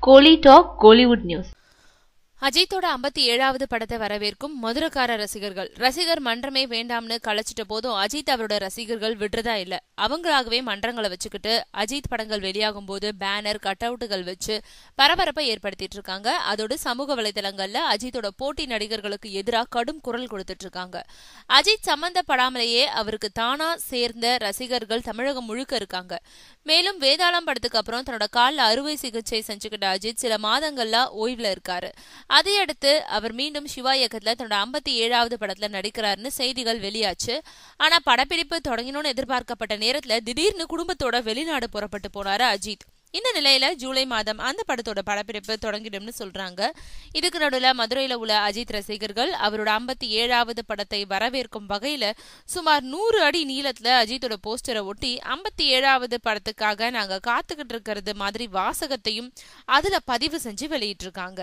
கோலி talk Kollywood news. அஜித்தோட 57வது படத்தை வரவேற்கும் மதுரக்கார ரசிகர்கள். ரசிகர் மன்றமே வேண்டாம்னு கலைச்சிட்ட போதும் அஜித் அவரோட ரசிகர்கள் விடுறதா இல்ல. அவங்களாகவே மன்றங்களை வச்சுக்கிட்டு அஜித் படங்கள் வெளியாகும் போது பேனர் கட் அவுட்டுகள் வச்சு பரபரப்பை ஏற்படுத்திட்டு இருக்காங்க. அதோடு சமூக வலைதளங்கள்ல அஜித்தோட போட்டி நடிகர்களுக்கு எதிராக கடும் குரல் கொடுத்துட்டு இருக்காங்க. அஜித் சம்பந்தப்படாமலேயே அவருக்கு தானா சேர்ந்த ரசிகர்கள் தமிழகம் முழுக்க இருக்காங்க. மேலும் வேதாளம் படத்துக்கு அப்புறம் தன்னோட காலில் அறுவை சிகிச்சை செஞ்சுக்கிட்ட அஜித் சில மாதங்கள்ல ஓய்வுல இருக்காரு. அதையடுத்து அவர் மீண்டும் சிவா இயக்கத்துல தன்னோட 57வது படத்துல நடிக்கிறாருன்னு செய்திகள் வெளியாச்சு. ஆனா படப்பிடிப்பு தொடங்கணும்னு எதிர்பார்க்கப்பட்ட நேரத்துல திடீர்னு குடும்பத்தோட வெளிநாடு புறப்பட்டு போனாரு அஜித். இந்த நிலையில ஜூலை மாதம் அந்த படத்தோட படப்பிடிப்பு தொடங்கிடும்னு சொல்றாங்க. இதுக்கு நடுவில் மதுரையில உள்ள அஜித் ரசிகர்கள் அவரோட 57வது படத்தை வரவேற்கும் வகையில சுமார் 100 அடி நீளத்துல அஜித்தோட போஸ்டரை ஒட்டி 57வது படத்துக்காக நாங்க காத்துக்கிட்டு இருக்கிறது மாதிரி வாசகத்தையும் அதுல பதிவு செஞ்சு வெளியிட்டு இருக்காங்க.